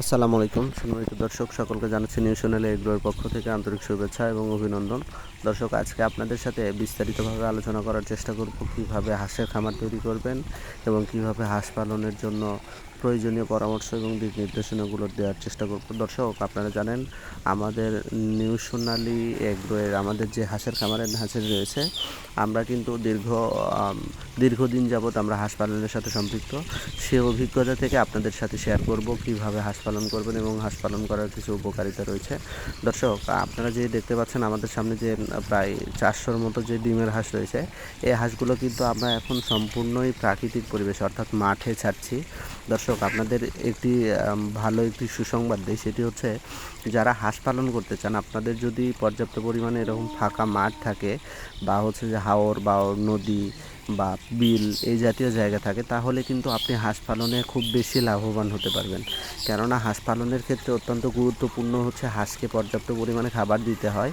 আসসালামু আলাইকুম সম্মানিত দর্শক, সকলকে জানাচ্ছি নিউজ চ্যানেলে এগ্রোর পক্ষ থেকে আন্তরিক শুভেচ্ছা এবং অভিনন্দন। দর্শক, আজকে আপনাদের সাথে বিস্তারিতভাবে আলোচনা করার চেষ্টা করব কীভাবে হাঁসের খামার তৈরি করবেন এবং কীভাবে হাঁস পালনের জন্য প্রয়োজনীয় পরামর্শ এবং দিক নির্দেশনাগুলো দেওয়ার চেষ্টা করব। দর্শক, আপনারা জানেন আমাদের নিউজ সোনালী এগ্রোয়ের আমাদের যে হাঁসের খামারের হ্যাচারি রয়েছে, আমরা কিন্তু দীর্ঘদিন যাবৎ আমরা হাঁস পালনের সাথে সম্পৃক্ত। সে অভিজ্ঞতা থেকে আপনাদের সাথে শেয়ার করব কীভাবে হাঁস পালন করবেন এবং হাঁস পালন করার কিছু উপকারিতা রয়েছে। দর্শক, আপনারা যে দেখতে পাচ্ছেন আমাদের সামনে যে প্রায় 400-র মতো যে ডিমের হাঁস রয়েছে, এই হাঁসগুলো কিন্তু আমরা এখন সম্পূর্ণই প্রাকৃতিক পরিবেশ অর্থাৎ মাঠে ছাড়ছি। দর্শক, আপনাদের একটি ভালো একটি সুসংবাদ দিই, সেটি হচ্ছে যারা হাঁস পালন করতে চান, আপনাদের যদি পর্যাপ্ত পরিমাণে এরকম ফাঁকা মাঠ থাকে বা হচ্ছে যে হাওর বা নদী বা বিল এই জাতীয় জায়গা থাকে, তাহলে কিন্তু আপনি হাঁস পালনে খুব বেশি লাভবান হতে পারবেন। কেননা হাঁস পালনের ক্ষেত্রে অত্যন্ত গুরুত্বপূর্ণ হচ্ছে হাঁসকে পর্যাপ্ত পরিমাণে খাবার দিতে হয়।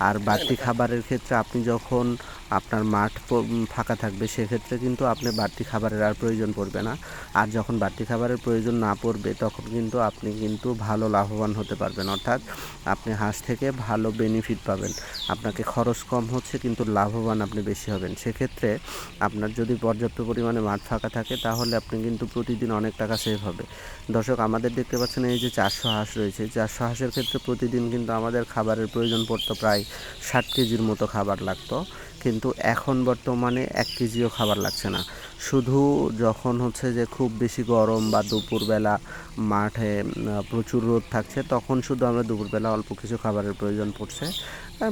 আর বাড়তি খাবারের ক্ষেত্রে আপনি যখন আপনার মাঠ ফাঁকা থাকবে, সেক্ষেত্রে কিন্তু আপনি বাড়তি খাবারের আর প্রয়োজন পড়বে না। আর যখন বাড়তি খাবারের প্রয়োজন না পড়বে, তখন কিন্তু আপনি কিন্তু ভালো লাভবান হতে পারবেন, অর্থাৎ আপনি হাঁস থেকে ভালো বেনিফিট পাবেন। আপনাকে খরচ কম হচ্ছে কিন্তু লাভবান আপনি বেশি হবেন। সেক্ষেত্রে আপনার যদি পর্যাপ্ত পরিমাণে মাঠ ফাঁকা থাকে, তাহলে আপনি কিন্তু প্রতিদিন অনেক টাকা সেভ হবে। দর্শক, আমাদের দেখতে পাচ্ছেন এই যে 400 হাঁস রয়েছে, 400 হাঁসের ক্ষেত্রে প্রতিদিন কিন্তু আমাদের খাবারের প্রয়োজন পড়তো প্রায় 60 কেজির মতো খাবার লাগতো, কিন্তু এখন বর্তমানে 1 কেজিও খাবার লাগছে না। শুধু যখন হচ্ছে যে খুব বেশি গরম বা দুপুরবেলা মাঠে প্রচুর রোদ থাকছে, তখন শুধু আমরা দুপুরবেলা অল্প কিছু খাবারের প্রয়োজন পড়ছে।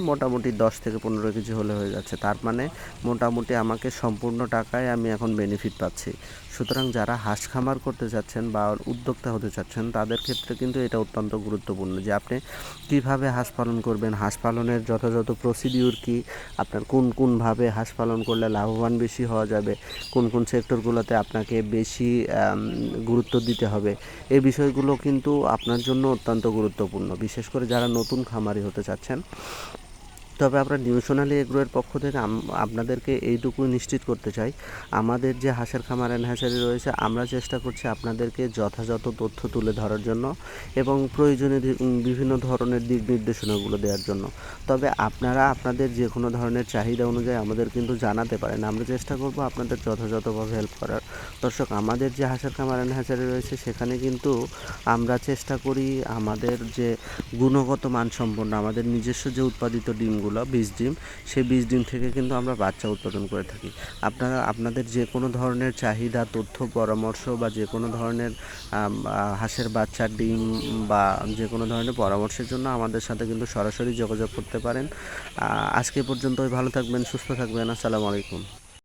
মোটামুটি 10 থেকে 15 কেজি হলে হয়ে যাচ্ছে। তার মানে মোটামুটি আমাকে সম্পূর্ণ টাকায় আমি এখন বেনিফিট পাচ্ছি। সুতরাং যারা হাঁস খামার করতে চাচ্ছেন বা উদ্যোক্তা হতে চাচ্ছেন, তাদের ক্ষেত্রে কিন্তু এটা অত্যন্ত গুরুত্বপূর্ণ যে আপনি কীভাবে হাঁস পালন করবেন, হাঁস পালনের যথাযথ প্রসিডিউর কী, আপনার কোনভাবে হাঁস পালন করলে লাভবান বেশি হওয়া যাবে, কোন সেক্টরগুলোতে আপনাকে বেশি গুরুত্ব দিতে হবে, এই বিষয়গুলো কিন্তু আপনার জন্য অত্যন্ত গুরুত্বপূর্ণ, বিশেষ করে যারা নতুন খামারি হতে চাচ্ছেন। তবে আমরা নিউজ সোনালী এগ্রোয়ের পক্ষ থেকে আপনাদেরকে এইটুকু নিশ্চিত করতে চাই, আমাদের যে হাঁসের খামার অ্যান্ড হ্যাচারি রয়েছে, আমরা চেষ্টা করছি আপনাদেরকে যথাযথ তথ্য তুলে ধরার জন্য এবং প্রয়োজনীয় বিভিন্ন ধরনের দিক নির্দেশনাগুলো দেওয়ার জন্য। তবে আপনারা আপনাদের যে কোনো ধরনের চাহিদা অনুযায়ী আমাদের কিন্তু জানাতে পারেন, আমরা চেষ্টা করব আপনাদের যথাযথভাবে হেল্প করার। দর্শক, আমাদের যে হাঁসের খামার অ্যান্ড হ্যাচারি রয়েছে, সেখানে কিন্তু আমরা চেষ্টা করি আমাদের যে গুণগত মানসম্পন্ন আমাদের নিজস্ব যে উৎপাদিত ডিমগুলো, বীজ ডিম, সেই বীজ ডিম থেকে কিন্তু আমরা বাচ্চা উৎপাদন করে থাকি। আপনারা আপনাদের যে কোনো ধরনের চাহিদা, তথ্য, পরামর্শ বা যে কোনো ধরনের হাঁসের বাচ্চার ডিম বা যে কোনো ধরনের পরামর্শের জন্য আমাদের সাথে কিন্তু সরাসরি যোগাযোগ করতে পারেন। আজকে পর্যন্তই, ভালো থাকবেন, সুস্থ থাকবেন। আসসালামু আলাইকুম।